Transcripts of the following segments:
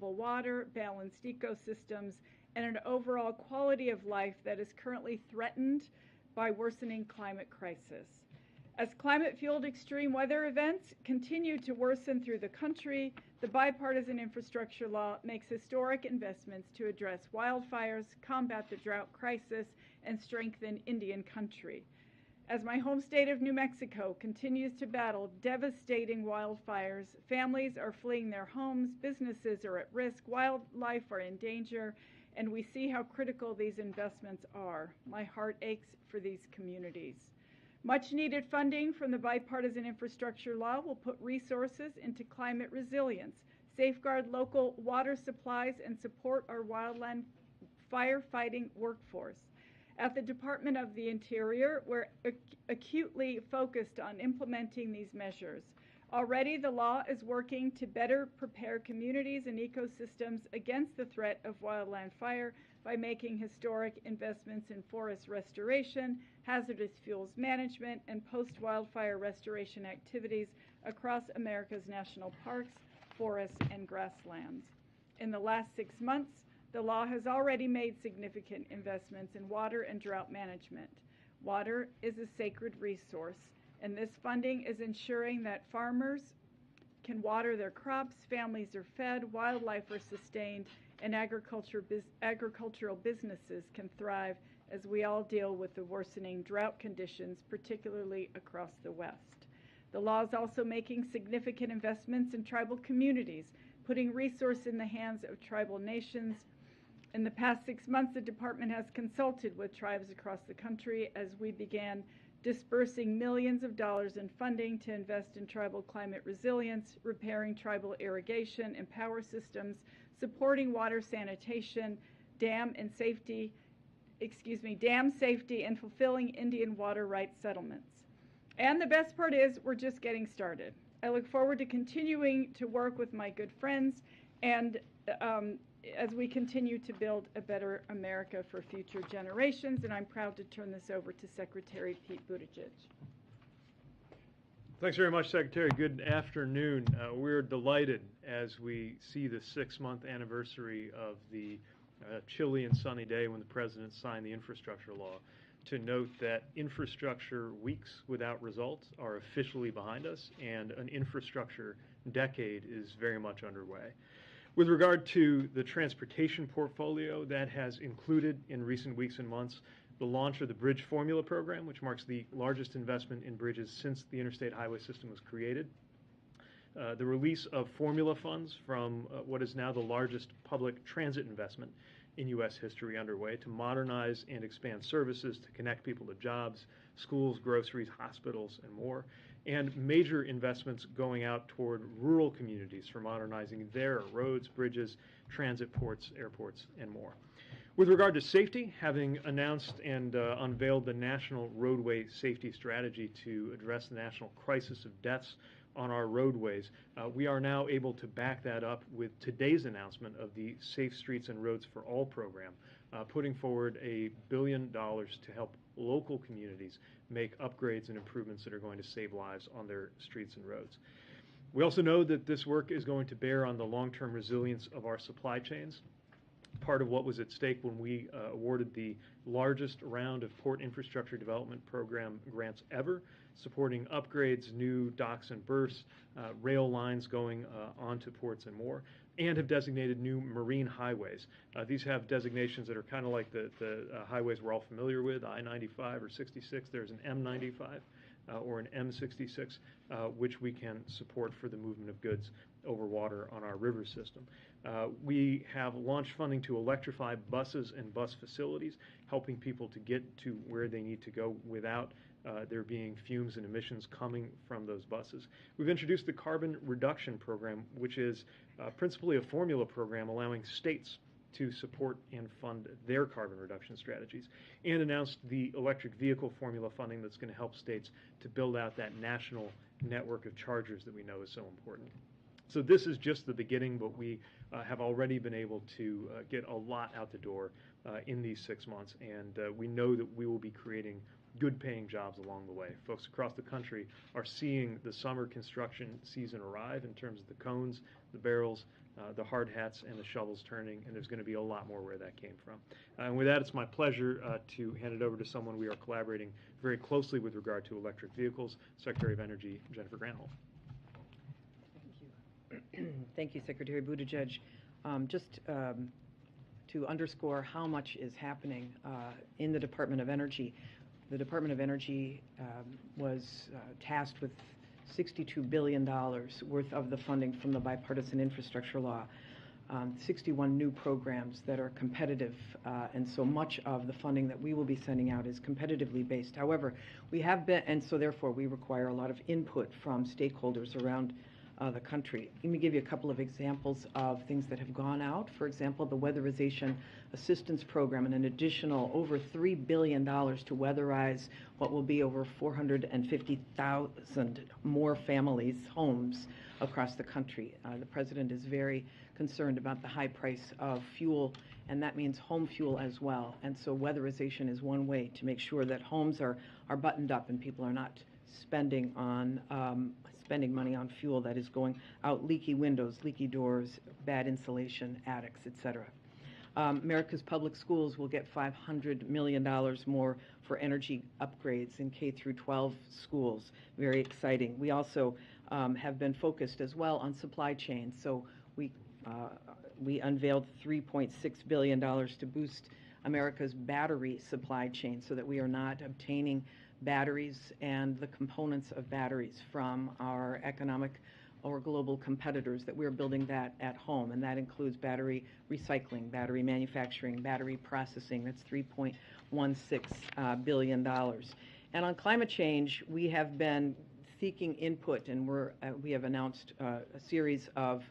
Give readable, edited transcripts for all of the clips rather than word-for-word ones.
drinkable water, balanced ecosystems, and an overall quality of life that is currently threatened by worsening climate crisis. As climate-fueled extreme weather events continue to worsen through the country, the bipartisan infrastructure law makes historic investments to address wildfires, combat the drought crisis, and strengthen Indian country. As my home state of New Mexico continues to battle devastating wildfires, families are fleeing their homes, businesses are at risk, wildlife are in danger, and we see how critical these investments are. My heart aches for these communities. Much needed funding from the bipartisan infrastructure law will put resources into climate resilience, safeguard local water supplies, and support our wildland firefighting workforce. At the Department of the Interior, we're acutely focused on implementing these measures. Already, the law is working to better prepare communities and ecosystems against the threat of wildland fire by making historic investments in forest restoration, hazardous fuels management, and post-wildfire restoration activities across America's national parks, forests, and grasslands. In the last 6 months, the law has already made significant investments in water and drought management. Water is a sacred resource, and this funding is ensuring that farmers can water their crops, families are fed, wildlife are sustained, and agricultural businesses can thrive as we all deal with the worsening drought conditions, particularly across the West. The law is also making significant investments in tribal communities, putting resources in the hands of tribal nations. In the past 6 months, the department has consulted with tribes across the country as we began dispersing millions of dollars in funding to invest in tribal climate resilience, repairing tribal irrigation and power systems, supporting water sanitation, dam safety, and fulfilling Indian water rights settlements. And the best part is we're just getting started. I look forward to continuing to work with my good friends and as we continue to build a better America for future generations, and I'm proud to turn this over to Secretary Pete Buttigieg. Thanks very much, Secretary. Good afternoon. We're delighted as we see the 6-month anniversary of the chilly and sunny day when the President signed the infrastructure law to note that infrastructure weeks without results are officially behind us, and an infrastructure decade is very much underway. With regard to the transportation portfolio, that has included in recent weeks and months the launch of the Bridge Formula program, which marks the largest investment in bridges since the interstate highway system was created. The release of formula funds from what is now the largest public transit investment in U.S. history underway to modernize and expand services to connect people to jobs, schools, groceries, hospitals, and more, and major investments going out toward rural communities for modernizing their roads, bridges, transit ports, airports, and more. With regard to safety, having announced and unveiled the National Roadway Safety Strategy to address the national crisis of deaths on our roadways, we are now able to back that up with today's announcement of the Safe Streets and Roads for All program, putting forward $1 billion to help local communities make upgrades and improvements that are going to save lives on their streets and roads. We also know that this work is going to bear on the long-term resilience of our supply chains. Part of what was at stake when we awarded the largest round of port infrastructure development program grants ever, supporting upgrades, new docks and berths, rail lines going onto ports and more, and have designated new marine highways. These have designations that are kind of like the highways we're all familiar with, I-95 or 66. There's an M95. Or an M66, which we can support for the movement of goods over water on our river system. We have launched funding to electrify buses and bus facilities, helping people to get to where they need to go without there being fumes and emissions coming from those buses. We've introduced the Carbon Reduction Program, which is principally a formula program allowing states to support and fund their carbon reduction strategies, and announced the electric vehicle formula funding that's going to help states to build out that national network of chargers that we know is so important. So this is just the beginning, but we have already been able to get a lot out the door in these 6 months, and we know that we will be creating good-paying jobs along the way. Folks across the country are seeing the summer construction season arrive in terms of the cones, the barrels, the hard hats and the shovels turning, and there's going to be a lot more where that came from. And with that, it's my pleasure to hand it over to someone we are collaborating very closely with regard to electric vehicles, Secretary of Energy Jennifer Granholt. Thank you. Thank you, Secretary Buttigieg. Just to underscore how much is happening in the Department of Energy. The Department of Energy was tasked with $62 billion worth of the funding from the bipartisan infrastructure law, 61 new programs that are competitive, and so much of the funding that we will be sending out is competitively based. However, we have been, and so therefore we require a lot of input from stakeholders around the country. Let me give you a couple of examples of things that have gone out. For example, the Weatherization Assistance Program and an additional over $3 billion to weatherize what will be over 450,000 more families' homes across the country. The President is very concerned about the high price of fuel, and that means home fuel as well. And so weatherization is one way to make sure that homes are buttoned up and people are not spending money on fuel that is going out leaky windows, leaky doors, bad insulation, attics, etc. America's public schools will get $500 million more for energy upgrades in K through 12 schools. Very exciting. We also have been focused as well on supply chain. So we unveiled $3.6 billion to boost America's battery supply chain so that we are not obtaining batteries and the components of batteries from our economic or global competitors, that we're building that at home, and that includes battery recycling, battery manufacturing, battery processing. That's $3.16 billion. And on climate change, we have been seeking input, and we have announced a series of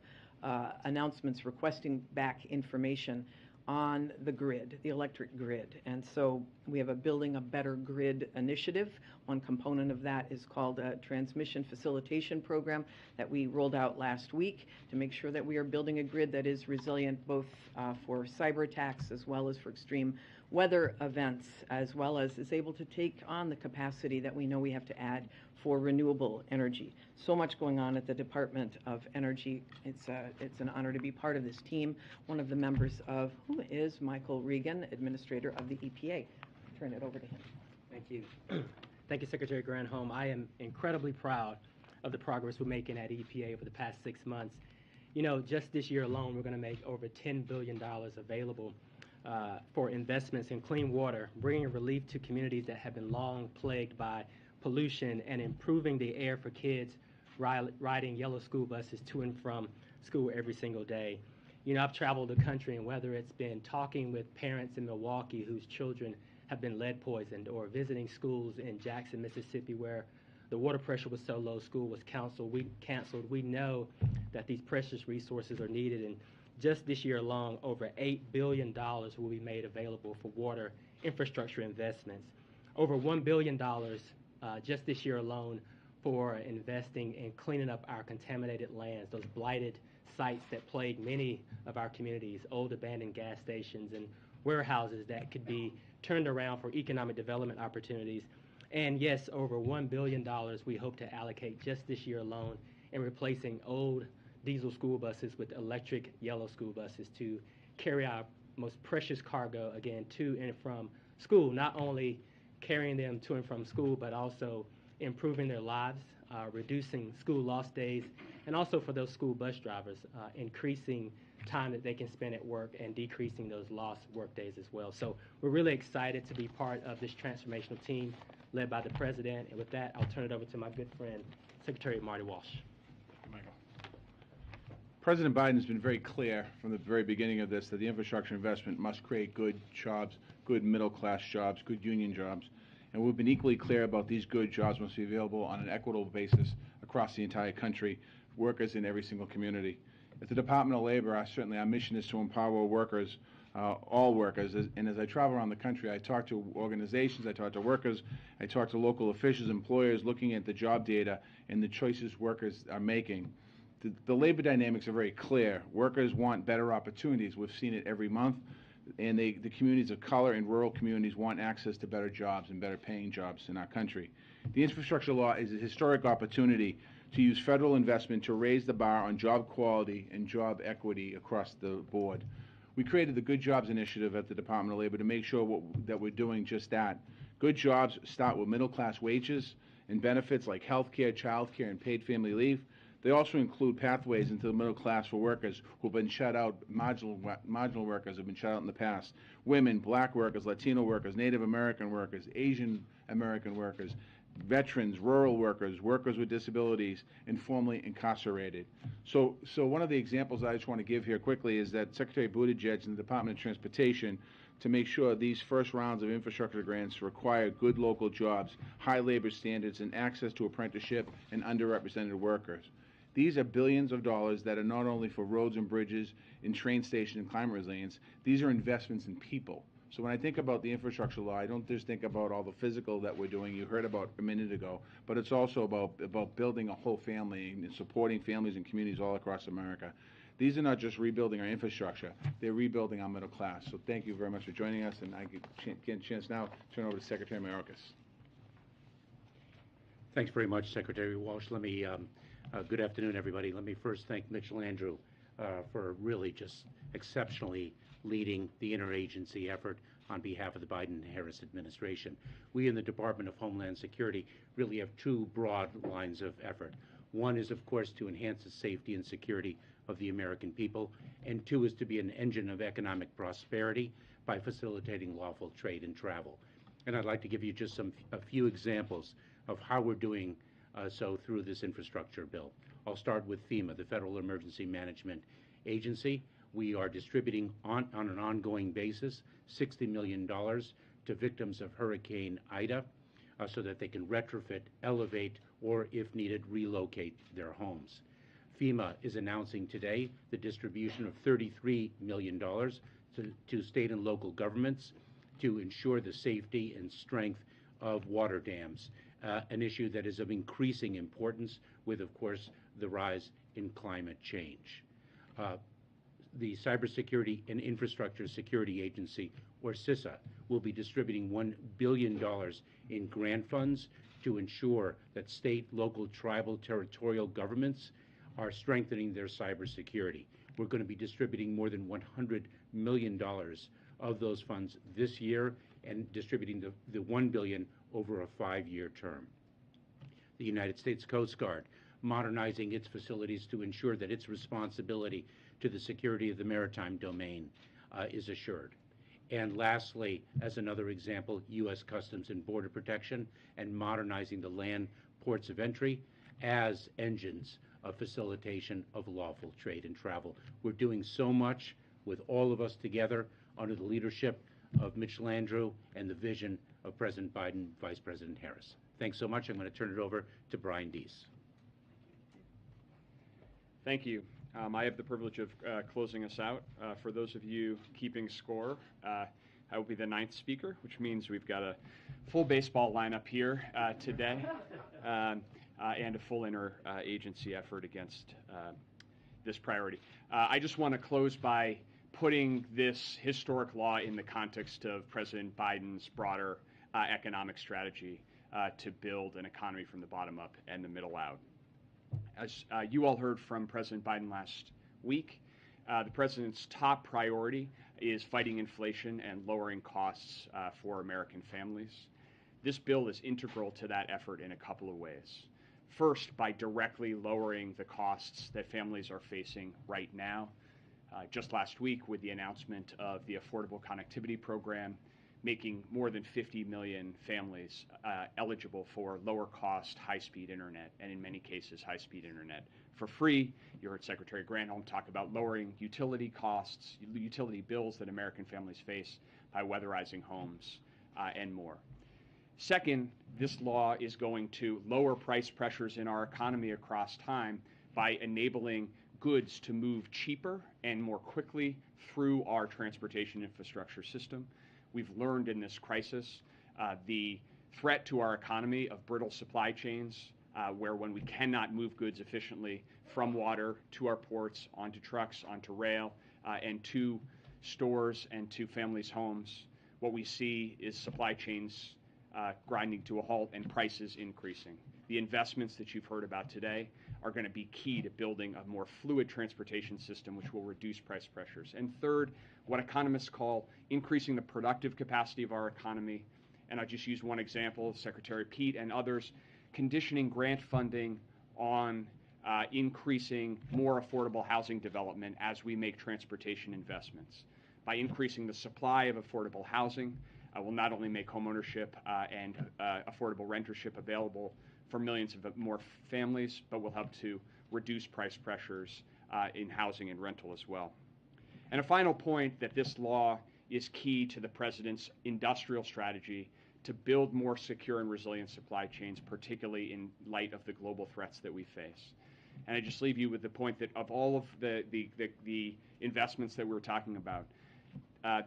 announcements requesting back information on the grid, the electric grid. And so we have a Building a Better Grid initiative. One component of that is called a Transmission Facilitation Program that we rolled out last week to make sure that we are building a grid that is resilient both for cyber attacks as well as for extreme weather events, as well as is able to take on the capacity that we know we have to add for renewable energy. So much going on at the Department of Energy. It's an honor to be part of this team. One of the members of who is Michael Regan, Administrator of the EPA. Turn it over to him. Thank you. Thank you, Secretary Granholm. I am incredibly proud of the progress we're making at EPA over the past 6 months. You know, just this year alone, we're going to make over $10 billion available for investments in clean water, bringing relief to communities that have been long plagued by pollution, and improving the air for kids riding yellow school buses to and from school every single day. You know, I've traveled the country, and whether it's been talking with parents in Milwaukee whose children have been lead poisoned, or visiting schools in Jackson, Mississippi, where the water pressure was so low, school was canceled, we know that these precious resources are needed. And just this year alone, over $8 billion will be made available for water infrastructure investments. Over $1 billion just this year alone for investing in cleaning up our contaminated lands, those blighted sites that plague many of our communities, old abandoned gas stations and warehouses that could be turned around for economic development opportunities. And yes, over $1 billion we hope to allocate just this year alone in replacing old diesel school buses with electric yellow school buses to carry our most precious cargo, again, to and from school, not only carrying them to and from school, but also improving their lives, reducing school lost days, and also for those school bus drivers, increasing time that they can spend at work and decreasing those lost work days as well. So we're really excited to be part of this transformational team led by the President. And with that, I'll turn it over to my good friend, Secretary Marty Walsh. Michael. President Biden has been very clear from the very beginning of this that the infrastructure investment must create good jobs, good middle-class jobs, good union jobs. And we've been equally clear about these good jobs must be available on an equitable basis across the entire country, workers in every single community. At the Department of Labor, our mission is to empower workers, all workers. And as I travel around the country, I talk to organizations, I talk to workers, I talk to local officials, employers, looking at the job data and the choices workers are making. The labor dynamics are very clear. Workers want better opportunities. We've seen it every month. And the communities of color and rural communities want access to better jobs and better paying jobs in our country. The infrastructure law is a historic opportunity to use federal investment to raise the bar on job quality and job equity across the board. We created the Good Jobs Initiative at the Department of Labor to make sure that we're doing just that. Good jobs start with middle-class wages and benefits like health care, child care, and paid family leave. They also include pathways into the middle class for workers who've been shut out, marginal workers have been shut out in the past. Women, black workers, Latino workers, Native American workers, Asian American workers, veterans, rural workers, workers with disabilities, and formerly incarcerated. So one of the examples I just want to give here quickly is that Secretary Buttigieg and the Department of Transportation, to make sure these first rounds of infrastructure grants require good local jobs, high labor standards, and access to apprenticeship and underrepresented workers. These are billions of dollars that are not only for roads and bridges and train stations and climate resilience, these are investments in people. So when I think about the infrastructure law, I don't just think about all the physical that we're doing, you heard about a minute ago, but it's also about building a whole family and supporting families and communities all across America. These are not just rebuilding our infrastructure, they're rebuilding our middle class. So thank you very much for joining us, and I get a chance now to turn over to Secretary Mayorkas. Thanks very much, Secretary Walsh. Let me, good afternoon, everybody. Let me first thank Mitch Landrieu for really just exceptionally leading the interagency effort on behalf of the Biden-Harris administration. We in the Department of Homeland Security really have two broad lines of effort. One is, of course, to enhance the safety and security of the American people, and two is to be an engine of economic prosperity by facilitating lawful trade and travel. And I'd like to give you just a few examples of how we're doing so through this infrastructure bill. I'll start with FEMA, the Federal Emergency Management Agency. We are distributing on an ongoing basis $60 million to victims of Hurricane Ida so that they can retrofit, elevate, or if needed, relocate their homes. FEMA is announcing today the distribution of $33 million to state and local governments to ensure the safety and strength of water dams, an issue that is of increasing importance with, of course, the rise in climate change. The Cybersecurity and Infrastructure Security Agency, or CISA, will be distributing $1 billion in grant funds to ensure that state, local, tribal, territorial governments are strengthening their cybersecurity. We're going to be distributing more than $100 million of those funds this year and distributing the $1 billion over a 5-year term. The United States Coast Guard, modernizing its facilities to ensure that its responsibility to the security of the maritime domain is assured. And lastly, as another example, U.S. Customs and Border Protection and modernizing the land ports of entry as engines of facilitation of lawful trade and travel. We're doing so much with all of us together under the leadership of Mitch Landrieu and the vision of President Biden, Vice President Harris. Thanks so much. I'm going to turn it over to Brian Deese. Thank you. I have the privilege of closing us out. For those of you keeping score, I will be the 9th speaker, which means we've got a full baseball lineup here today and a full interagency effort against this priority. I just want to close by putting this historic law in the context of President Biden's broader economic strategy to build an economy from the bottom up and the middle out. As you all heard from President Biden last week, the president's top priority is fighting inflation and lowering costs for American families. This bill is integral to that effort in a couple of ways. First, by directly lowering the costs that families are facing right now. Just last week, with the announcement of the Affordable Connectivity Program, making more than 50 million families eligible for lower cost, high-speed internet, and in many cases, high-speed internet for free. You heard Secretary Granholt talk about lowering utility costs, utility bills that American families face by weatherizing homes and more. Second, this law is going to lower price pressures in our economy across time by enabling goods to move cheaper and more quickly through our transportation infrastructure system. We've learned in this crisis the threat to our economy of brittle supply chains, where when we cannot move goods efficiently from water to our ports, onto trucks, onto rail, and to stores and to families' homes, what we see is supply chains grinding to a halt and prices increasing. the investments that you've heard about today are going to be key to building a more fluid transportation system, which will reduce price pressures. And third, what economists call increasing the productive capacity of our economy. And I'll just use one example, Secretary Pete and others, conditioning grant funding on increasing more affordable housing development as we make transportation investments. By increasing the supply of affordable housing, will not only make homeownership and affordable rentership available for millions of more families, but will help to reduce price pressures in housing and rental as well. And a final point, that this law is key to the President's industrial strategy to build more secure and resilient supply chains, particularly in light of the global threats that we face. And I just leave you with the point that of all of the investments that we're talking about,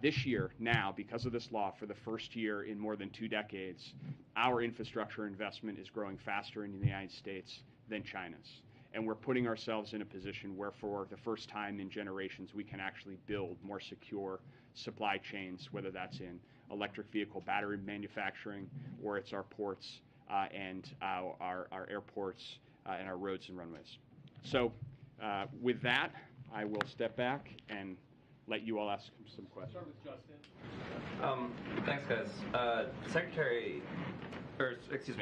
this year, now, because of this law, for the first year in more than 2 decades, our infrastructure investment is growing faster in the United States than China's. And we're putting ourselves in a position where, for the first time in generations, we can actually build more secure supply chains, whether that's in electric vehicle battery manufacturing, or it's our ports and our airports and our roads and runways. So with that, I will step back and let you all ask some questions. Start with Justin. Thanks, guys.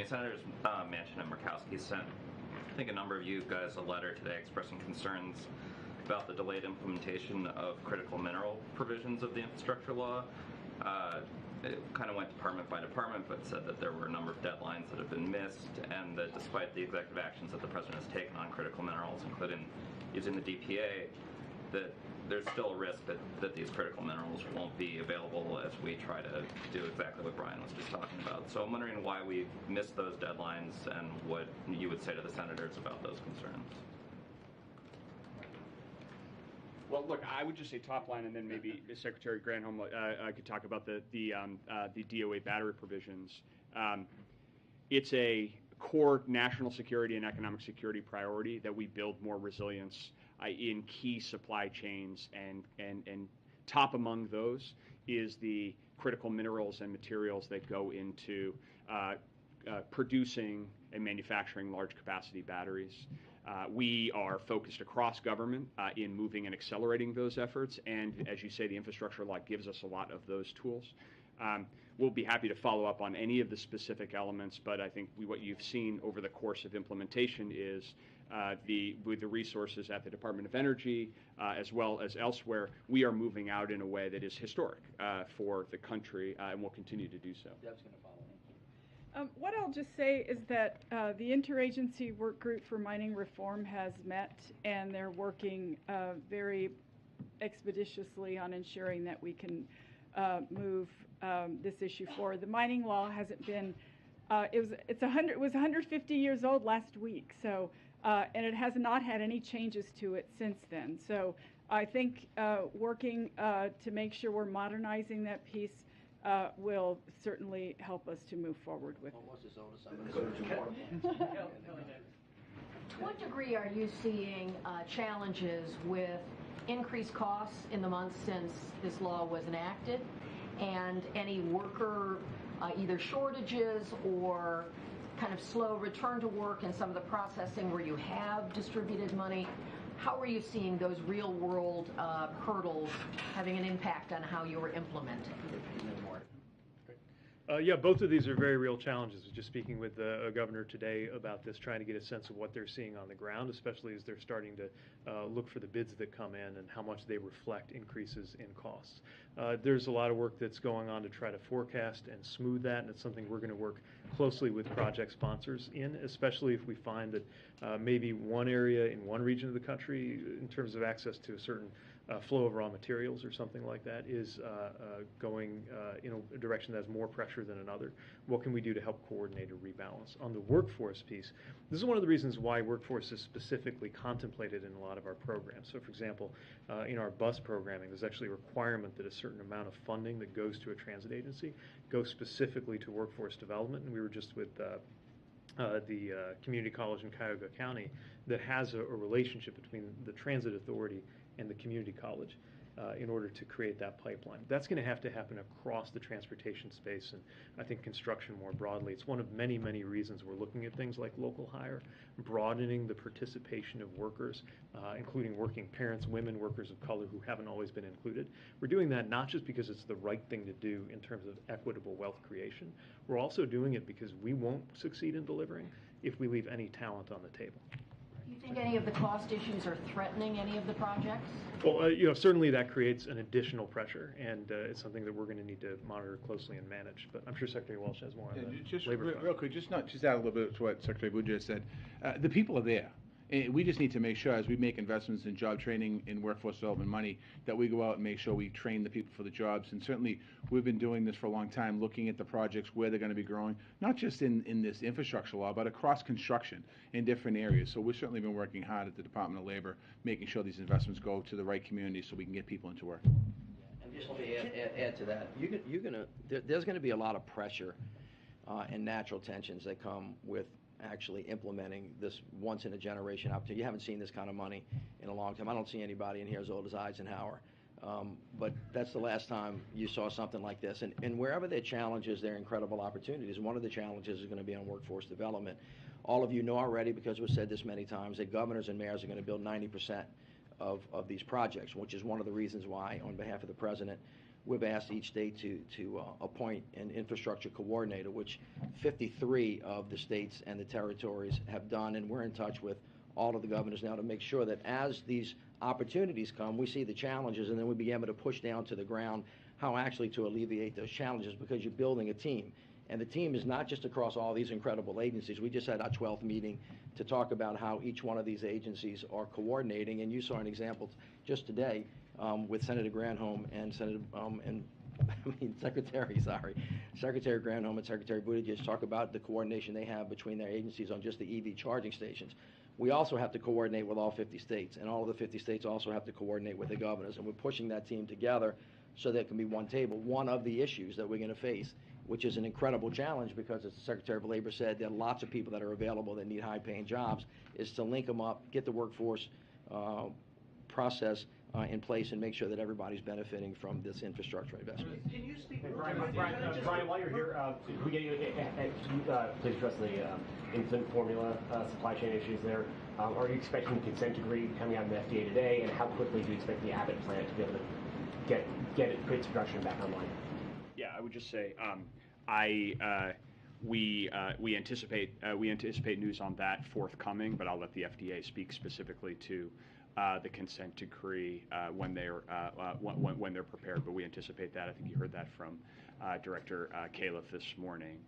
Senators Manchin and Murkowski sent, I think, a number of you guys a letter today expressing concerns about the delayed implementation of critical mineral provisions of the infrastructure law. It kind of went department by department, but said that there were a number of deadlines that have been missed, and that despite the executive actions that the President has taken on critical minerals, including using the DPA, that there's still a risk that these critical minerals won't be available as we try to do exactly what Brian was just talking about. So I'm wondering why we missed those deadlines and what you would say to the senators about those concerns. Well, look, I would just say top line, and then maybe Secretary Granholt could talk about the DOA battery provisions. It's a core national security and economic security priority that we build more resilience in key supply chains, and top among those is the critical minerals and materials that go into producing and manufacturing large capacity batteries. We are focused across government in moving and accelerating those efforts, and as you say, the infrastructure law gives us a lot of those tools. We'll be happy to follow up on any of the specific elements, but I think what you've seen over the course of implementation is with the resources at the Department of Energy as well as elsewhere, we are moving out in a way that is historic for the country, and will continue to do so. Deb's going to follow. What I'll just say is that the Interagency Work Group for Mining Reform has met, and they're working very expeditiously on ensuring that we can move this issue forward. The mining law hasn't been, it was 150 years old last week, so and it has not had any changes to it since then. So I think working to make sure we're modernizing that piece will certainly help us to move forward with. To what degree are you seeing challenges with increased costs in the months since this law was enacted, and any worker either shortages or kind of slow return to work in some of the processing where you have distributed money? How are you seeing those real world hurdles having an impact on how you're implementing? Yeah, both of these are very real challenges. I was just speaking with a governor today about this, trying to get a sense of what they're seeing on the ground, especially as they're starting to look for the bids that come in and how much they reflect increases in costs. There's a lot of work that's going on to try to forecast and smooth that, and it's something we're going to work closely with project sponsors in, especially if we find that maybe one area in one region of the country, in terms of access to a certain flow of raw materials or something like that, is going in a direction that has more pressure than another. What can we do to help coordinate or rebalance? On the workforce piece, this is one of the reasons why workforce is specifically contemplated in a lot of our programs. So, for example, in our bus programming, there's actually a requirement that a certain amount of funding that goes to a transit agency goes specifically to workforce development. And we were just with the community college in Cuyahoga County that has a relationship between the transit authority and the community college. in order to create that pipeline. That's going to happen across the transportation space, and I think construction more broadly. It's one of many, many reasons we're looking at things like local hire, broadening the participation of workers, including working parents, women, workers of color who haven't always been included. We're doing that not just because it's the right thing to do in terms of equitable wealth creation. We're also doing it because we won't succeed in delivering if we leave any talent on the table. Do you think any of the cost issues are threatening any of the projects? Well, certainly that creates an additional pressure, and it's something that we're going to need to monitor closely and manage. But I'm sure Secretary Walsh has more on that. Just real quick, just add a little bit to what Secretary Buttigieg said. The people are there. And we just need to make sure, as we make investments in job training and workforce development money, that we go out and make sure we train the people for the jobs. And certainly, we've been doing this for a long time, looking at the projects, where they're going to be growing, not just in this infrastructure law, but across construction in different areas. So we've certainly been working hard at the Department of Labor, making sure these investments go to the right communities so we can get people into work. And just to add to that, there's going to be a lot of pressure and natural tensions that come with actually implementing this once-in-a-generation opportunity. You haven't seen this kind of money in a long time. I don't see anybody in here as old as Eisenhower. But that's the last time you saw something like this. And wherever there are challenges, there are incredible opportunities. One of the challenges is going to be on workforce development. All of you know already, because we've said this many times, that governors and mayors are going to build 90% of these projects, which is one of the reasons why, on behalf of the President, we've asked each state to appoint an infrastructure coordinator, which 53 of the states and the territories have done, and we're in touch with all of the governors now to make sure that as these opportunities come, we see the challenges, and then we be able to push down to the ground how actually to alleviate those challenges, because you're building a team. And the team is not just across all these incredible agencies. We just had our 12th meeting to talk about how each one of these agencies are coordinating, and you saw an example just today with Senator Granholt and Secretary Granholt and Secretary Buttigieg talk about the coordination they have between their agencies on just the EV charging stations. We also have to coordinate with all 50 states, and all of the 50 states also have to coordinate with the governors, and we're pushing that team together so there can be one table. One of the issues that we're going to face, which is an incredible challenge because, as the Secretary of Labor said, there are lots of people that are available that need high-paying jobs, is to link them up, get the workforce process in place, and make sure that everybody's benefiting from this infrastructure investment. Can you speak, Brian, while you're here, can we get you please address the infant formula supply chain issues there? Are you expecting a consent decree coming out of the FDA today, and how quickly do you expect the Abbott plant to be able to get its production back online? Yeah, I would just say we anticipate news on that forthcoming, but I'll let the FDA speak specifically to the consent decree when they're prepared. But we anticipate that. I think you heard that from Director Califf this morning.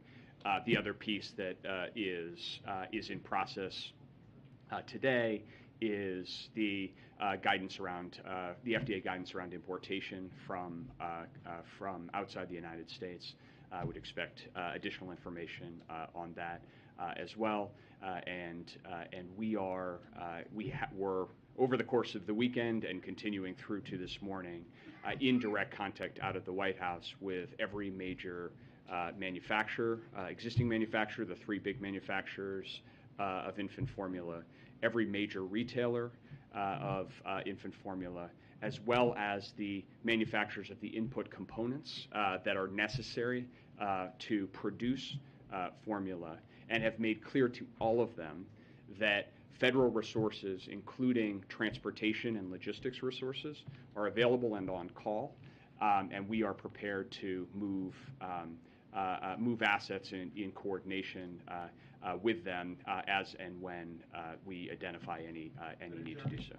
The other piece that is in process today is the guidance around the FDA guidance around importation from outside the United States. I would expect additional information on that as well. And we're over the course of the weekend and continuing through to this morning in direct contact out of the White House with every major manufacturer, existing manufacturer, the three big manufacturers of infant formula, every major retailer of infant formula, as well as the manufacturers of the input components that are necessary to produce formula, and have made clear to all of them that federal resources, including transportation and logistics resources, are available and on call, and we are prepared to move assets in coordination with them as and when we identify any need to do so.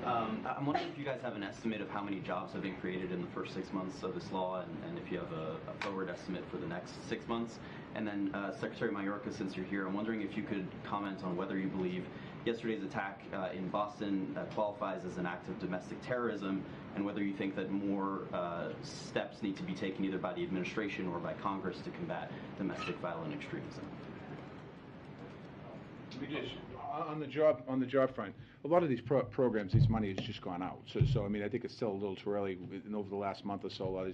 I'm wondering if you guys have an estimate of how many jobs have been created in the first 6 months of this law, and if you have a forward estimate for the next 6 months. And then Secretary Mayorkas, since you're here, I'm wondering if you could comment on whether you believe yesterday's attack in Boston qualifies as an act of domestic terrorism, and whether you think that more steps need to be taken either by the administration or by Congress to combat domestic violent extremism. On the job front, a lot of these programs, this money has just gone out. So I mean, I think it's still a little too early. And over the last month or so, a lot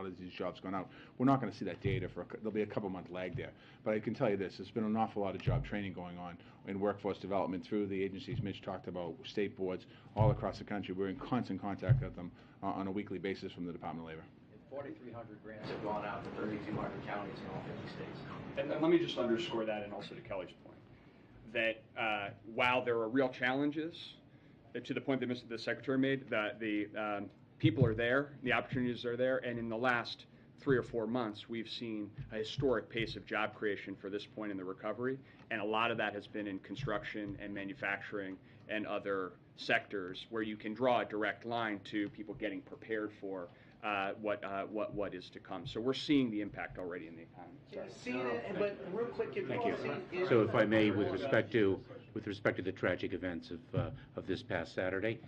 of these jobs gone out. We're not going to see that data there'll be a couple month lag there. But I can tell you this: there's been an awful lot of job training going on in workforce development through the agencies Mitch talked about, state boards all across the country. We're in constant contact with them on a weekly basis from the Department of Labor. 4,300 grants have gone out to 3,200 counties in all 50 states. And let me just underscore that, and also to Kelly's point, that while there are real challenges, to the point that the Secretary made, that the people are there, the opportunities are there, and in the last 3 or 4 months, we've seen a historic pace of job creation for this point in the recovery, and a lot of that has been in construction and manufacturing and other sectors where you can draw a direct line to people getting prepared for what is to come. So we're seeing the impact already in the economy. But real quick, thank you. So if I may, with respect to the tragic events of this past Saturday,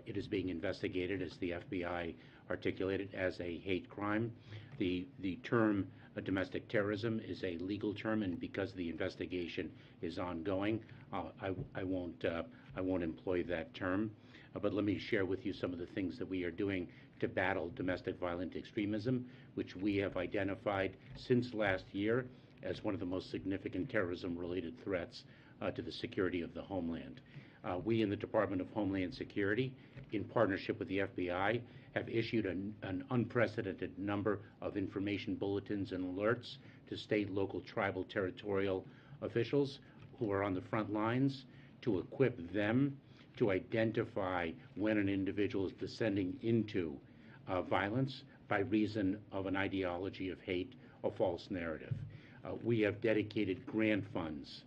it is being investigated, as the FBI articulated, as a hate crime. The term domestic terrorism is a legal term, and because the investigation is ongoing, I won't employ that term. But let me share with you some of the things that we are doing to battle domestic violent extremism, which we have identified since last year as one of the most significant terrorism-related threats to the security of the homeland. We in the Department of Homeland Security, in partnership with the FBI, have issued an unprecedented number of information bulletins and alerts to state, local, tribal, territorial officials who are on the front lines to equip them to identify when an individual is descending into violence by reason of an ideology of hate or false narrative. We have dedicated grant funds,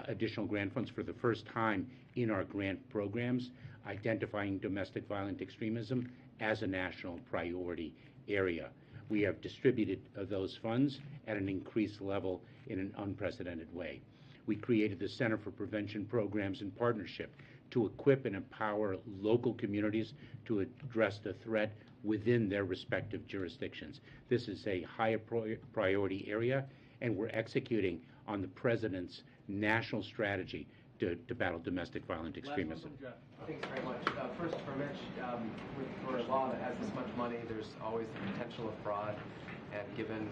additional grant funds for the first time in our grant programs, identifying domestic violent extremism as a national priority area. We have distributed those funds at an increased level in an unprecedented way. We created the Center for Prevention Programs in partnership to equip and empower local communities to address the threat within their respective jurisdictions. This is a higher priority area, and we're executing on the President's national strategy to battle domestic violent extremism. Thanks very much. First, for Mitch, for a law that has this much money, there's always the potential of fraud. And given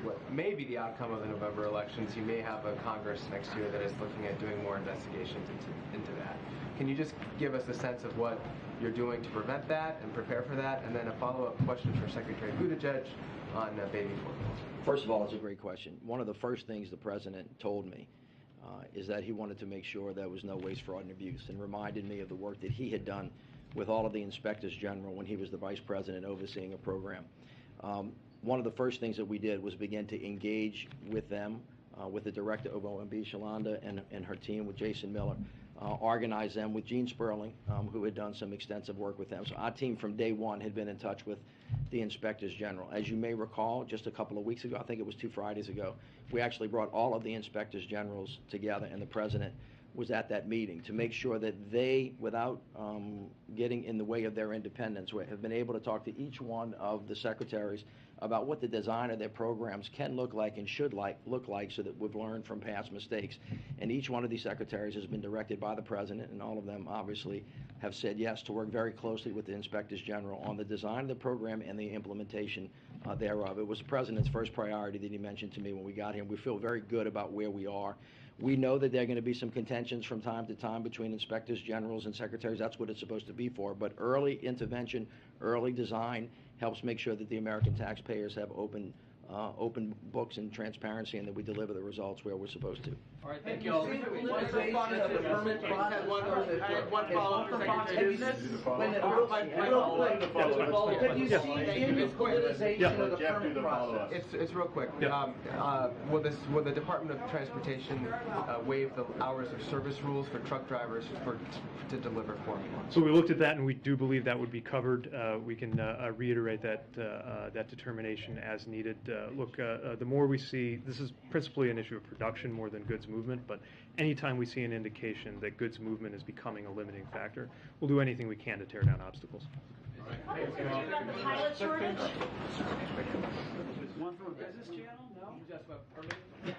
what may be the outcome of the November elections, you may have a Congress next year that is looking at doing more investigations into that. Can you just give us a sense of what you're doing to prevent that and prepare for that? And then a follow-up question for Secretary Buttigieg on baby formula. First of all, it's a great question. One of the first things the President told me is that he wanted to make sure there was no waste, fraud, and abuse, and reminded me of the work that he had done with all of the inspectors general when he was the Vice President overseeing a program. One of the first things that we did was begin to engage with them, with the director of OMB, Shalonda, and her team, with Jason Miller, organize them with Gene Sperling, who had done some extensive work with them. So our team from day one had been in touch with the inspectors general. As you may recall, just a couple of weeks ago, I think it was 2 Fridays ago, we actually brought all of the inspectors generals together, and the President was at that meeting to make sure that they, without getting in the way of their independence, have been able to talk to each one of the secretaries about what the design of their programs can look like and should look like, so that we've learned from past mistakes. And each one of these secretaries has been directed by the President, and all of them obviously have said yes to work very closely with the inspectors general on the design of the program and the implementation thereof. It was the President's first priority that he mentioned to me when we got here. We feel very good about where we are. We know that there are going to be some contentions from time to time between inspectors generals and secretaries. That's what it's supposed to be for. But early intervention, early design helps make sure that the American taxpayers have open books and transparency, and that we deliver the results where we're supposed to. All right, thank you all. Have you seen the politicization of the permit process? It's real quick. Will the Department of Transportation waive the hours of service rules for truck drivers to deliver formula? So we looked at that, and we do believe that would be covered. We can reiterate that determination as needed. Look, the more we see, this is principally an issue of production more than goods movement, but anytime we see an indication that goods movement is becoming a limiting factor, we'll do anything we can to tear down obstacles. About the pilot shortage? One from a business channel? No? Just about permit? Yeah.